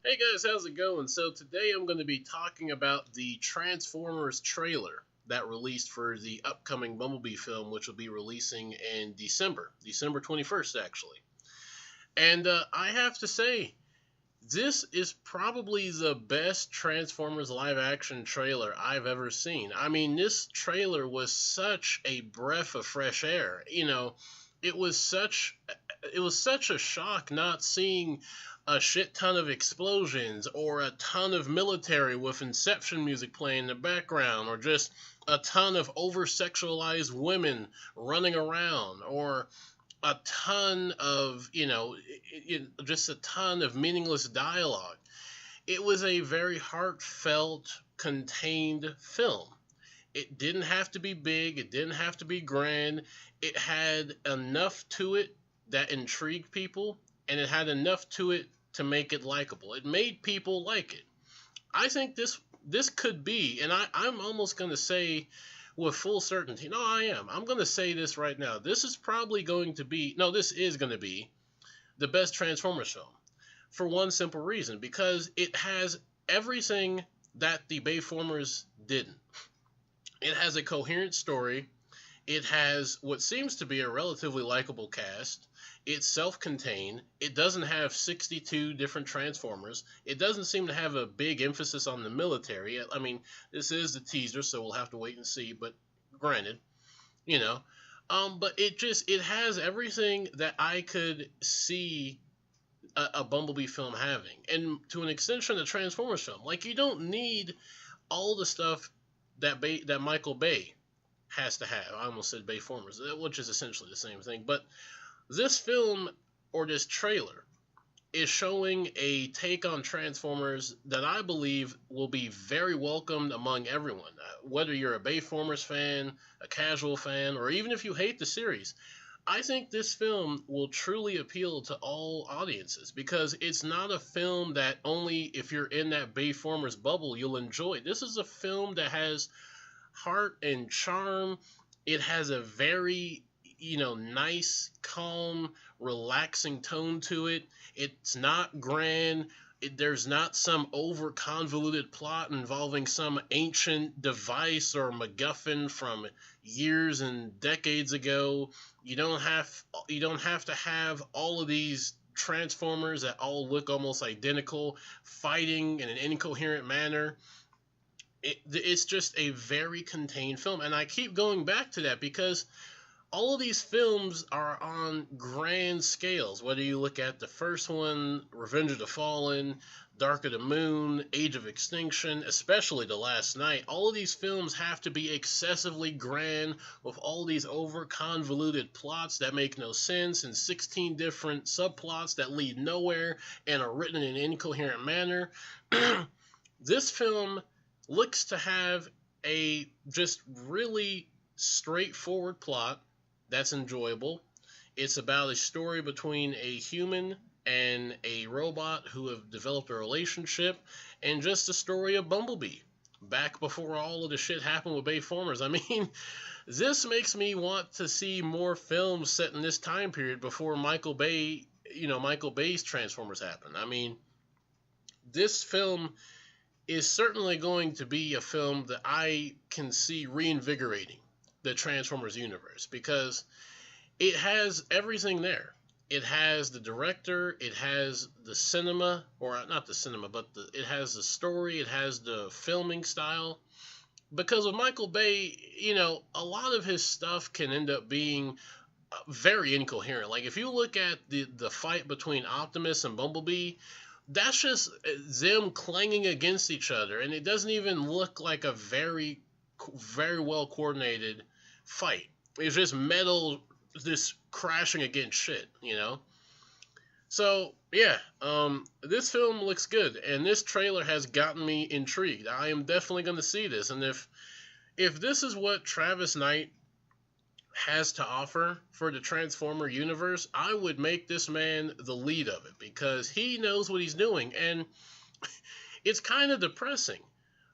Hey guys, how's it going? So today I'm going to be talking about the Transformers trailer that released for the upcoming Bumblebee film, which will be releasing in December 21st, actually. And I have to say, this is probably the best Transformers live action trailer I've ever seen. I mean, this trailer was such a breath of fresh air. It was such a shock not seeing a shit ton of explosions or a ton of military with Inception music playing in the background or just a ton of over sexualized women running around or a ton of, just a ton of meaningless dialogue. It was a very heartfelt, contained film. It didn't have to be big, it didn't have to be grand. It had enough to it that intrigued people, and it had enough to it to make it likable. It made people like it. I think this could be, and I'm almost going to say with full certainty. No, I am. I'm going to say this right now. This is probably going to be, no, this is going to be the best Transformers film for one simple reason, because it has everything that the Bayformers didn't. It has a coherent story. It has what seems to be a relatively likable cast. It's self-contained. It doesn't have 62 different Transformers. It doesn't seem to have a big emphasis on the military. I mean, this is the teaser, so we'll have to wait and see, but granted, you know. But it has everything that I could see a Bumblebee film having. And to an extension, a Transformers film. Like, you don't need all the stuff that Michael Bay has to have. I almost said Bayformers, which is essentially the same thing. But this film, or this trailer, is showing a take on Transformers that I believe will be very welcomed among everyone. Whether you're a Bayformers fan, a casual fan, or even if you hate the series, I think this film will truly appeal to all audiences, because it's not a film that only if you're in that Bayformers bubble you'll enjoy. This is a film that has heart and charm. It has a very, nice, calm, relaxing tone to it. It's not grand. There's not some over convoluted plot involving some ancient device or MacGuffin from years and decades ago. You don't have to have all of these Transformers that all look almost identical fighting in an incoherent manner. It's just a very contained film, and I keep going back to that because all of these films are on grand scales. Whether you look at the first one, Revenge of the Fallen, Dark of the Moon, Age of Extinction, especially The Last Night, all of these films have to be excessively grand with all these over convoluted plots that make no sense and 16 different subplots that lead nowhere and are written in an incoherent manner. This film looks to have a just really straightforward plot that's enjoyable. It's about a story between a human and a robot who have developed a relationship, and just a story of Bumblebee back before all of the shit happened with Bayformers. I mean, this makes me want to see more films set in this time period before Michael Bay's Transformers happened. I mean, this film is certainly going to be a film that I can see reinvigorating the Transformers universe, because it has everything there. It has the director, it has the cinema, or not the cinema, but it has the story, it has the filming style. Because with Michael Bay, a lot of his stuff can end up being very incoherent. Like, if you look at the fight between Optimus and Bumblebee, that's just them clanging against each other, and it doesn't even look like a very, very well coordinated fight. It's just metal just crashing against shit, So, yeah, this film looks good, and this trailer has gotten me intrigued. I am definitely going to see this, and if this is what Travis Knight has to offer for the Transformer universe, I would make this man the lead of it, because he knows what he's doing. And it's kind of depressing,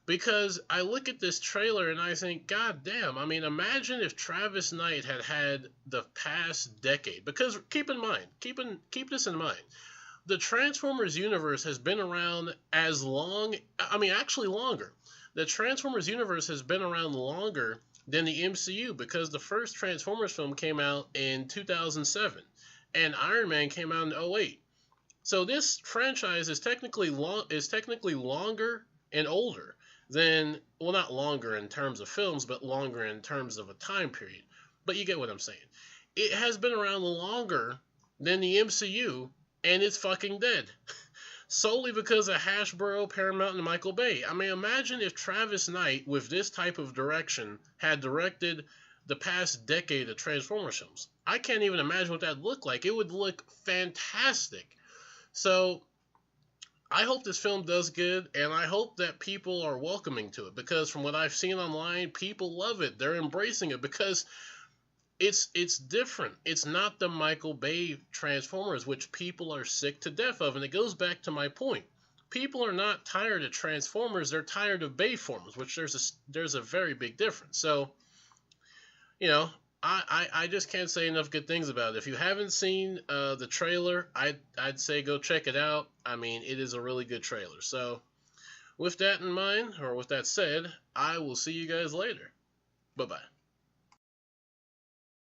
because I look at this trailer and I think, God damn, I mean, imagine if Travis Knight had the past decade. Because keep this in mind, the Transformers universe has been around as long, I mean, actually longer. The Transformers universe has been around longer than the MCU because the first Transformers film came out in 2007 and Iron Man came out in 2008. So this franchise is technically longer and older than, well, not longer in terms of films, but longer in terms of a time period. But you get what I'm saying. It has been around longer than the MCU, and it's fucking dead. Solely because of Hasbro, Paramount, and Michael Bay. I mean, imagine if Travis Knight, with this type of direction, had directed the past decade of Transformers films. I can't even imagine what that looked like. It would look fantastic. So, I hope this film does good, and I hope that people are welcoming to it, because from what I've seen online, people love it. They're embracing it, because it's different. It's not the Michael Bay Transformers, which people are sick to death of. And it goes back to my point. People are not tired of Transformers. They're tired of Bayformers, which there's a very big difference. So, you know, I just can't say enough good things about it. If you haven't seen the trailer, I'd say go check it out. I mean, it is a really good trailer. So, with that in mind, or with that said, I will see you guys later. Bye-bye.